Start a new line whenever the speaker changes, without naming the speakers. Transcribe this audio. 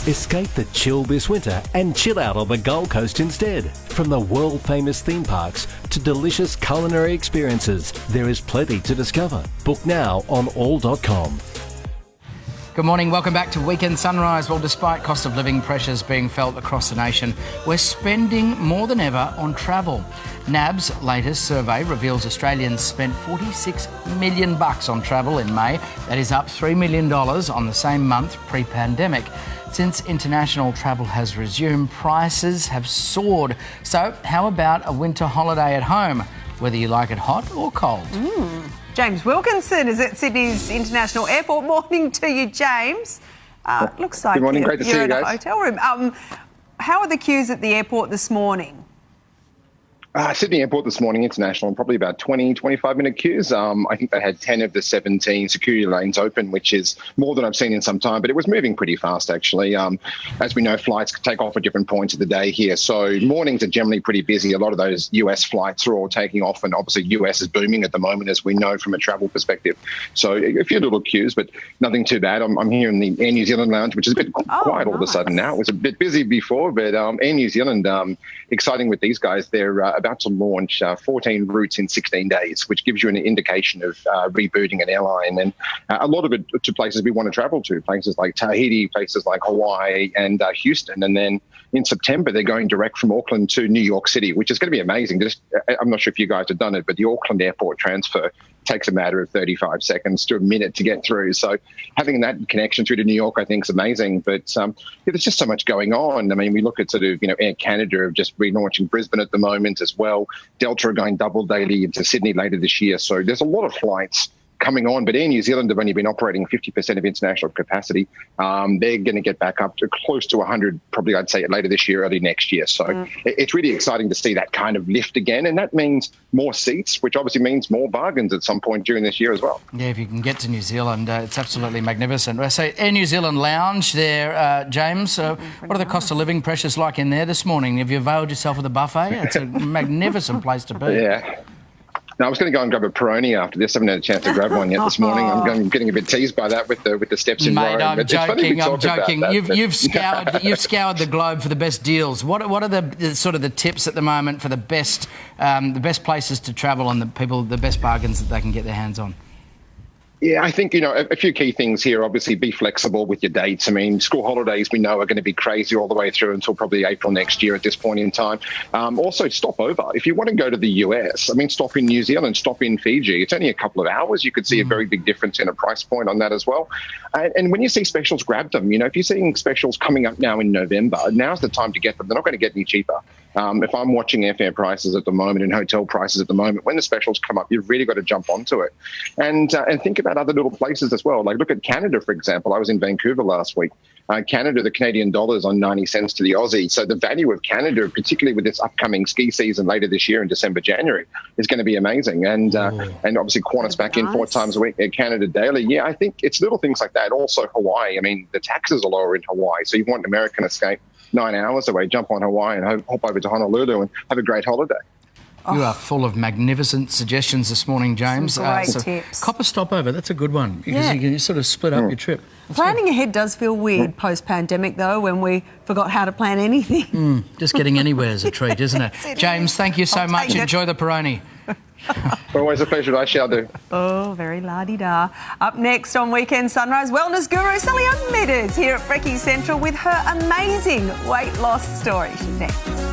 Escape the chill this winter and chill out on the Gold Coast instead. From the world-famous theme parks to delicious culinary experiences, there is plenty to discover. Book now on all.com.
Good morning, welcome back to Weekend Sunrise. Well, despite cost of living pressures being felt across the nation, we're spending more than ever on travel. NAB's latest survey reveals Australians spent $46 million on travel in May. That is up $3 million on the same month pre-pandemic. Since international travel has resumed, prices have soared. So how about a winter holiday at home, whether you like it hot or cold?
James Wilkinson is at Sydney's International Airport. Morning to you, James. Looks like
good morning, great to see you
in a
guys.
hotel room. How are the queues at the airport this morning?
Sydney Airport this morning, international, probably about 20, 25-minute queues. I think they had 10 of the 17 security lanes open, which is more than I've seen in some time, but it was moving pretty fast, actually. As we know, flights take off at different points of the day here, so mornings are generally pretty busy. A lot of those US flights are all taking off, and obviously US is booming at the moment, as we know from a travel perspective. So a few little queues, but nothing too bad. I'm here in the Air New Zealand lounge, which is a bit quiet all of a sudden now. It was a bit busy before, but Air New Zealand, exciting with these guys. They're about to launch 14 routes in 16 days, which gives you an indication of rebooting an airline, and a lot of it to places we want to travel to, places like Tahiti, places like Hawaii and Houston. And then in September, they're going direct from Auckland to New York City, which is going to be amazing. I'm not sure if you guys have done it, but the Auckland airport transfer takes a matter of 35 seconds to a minute to get through. So having that connection through to New York, I think, is amazing. But there's just so much going on. I mean, we look at sort of, Air Canada have just relaunching Brisbane at the moment as well. Delta are going double daily into Sydney later this year. So there's a lot of flights coming on, but Air New Zealand have only been operating 50% of international capacity. They're going to get back up to close to 100, probably I'd say later this year, early next year. So it's really exciting to see that kind of lift again. And that means more seats, which obviously means more bargains at some point during this year as well.
Yeah, if you can get to New Zealand, it's absolutely magnificent. So Air New Zealand Lounge there, James, what are the cost of living pressures like in there this morning? Have you availed yourself of the buffet? It's a magnificent place to be.
Yeah. No, I was going to go and grab a Peroni after this. I haven't had a chance to grab one yet this morning. I'm getting a bit teased by that with the steps in Rome.
I'm joking.
That,
you've scoured the globe for the best deals. What are the sort of the tips at the moment for the best places to travel and the best bargains that they can get their hands on?
Yeah, I think, a few key things here. Obviously, be flexible with your dates. I mean, school holidays we know are going to be crazy all the way through until probably April next year at this point in time. Also, stop over. If you want to go to the US, stop in New Zealand, stop in Fiji. It's only a couple of hours. You could see a very big difference in a price point on that as well. And when you see specials, grab them. If you're seeing specials coming up now in November, now's the time to get them. They're not going to get any cheaper. If I'm watching airfare prices at the moment and hotel prices at the moment, when the specials come up, you've really got to jump onto it. And think about other little places as well. Like look at Canada, for example. I was in Vancouver last week. Canada, the Canadian dollar's on 90 cents to the Aussie. So the value of Canada, particularly with this upcoming ski season later this year in December, January, is going to be amazing. And obviously Qantas back in 4 times a week at Canada daily. Yeah, I think it's little things like that. Also Hawaii. The taxes are lower in Hawaii. So you want an American escape 9 hours away, jump on Hawaii and hop over to Honolulu and have a great holiday.
You are full of magnificent suggestions this morning, James.
Some great tips.
Copper stopover, that's a good one because you can sort of split up your trip.
Planning ahead does feel weird post-pandemic, though, when we forgot how to plan anything.
Just getting anywhere is a treat, isn't it? James, thank you so much. Enjoy the Peroni.
Always a pleasure. I shall do.
Oh, very la-di-da. Up next on Weekend Sunrise, wellness guru Sally Unmead is here at Brekkie Central with her amazing weight loss story. She's next.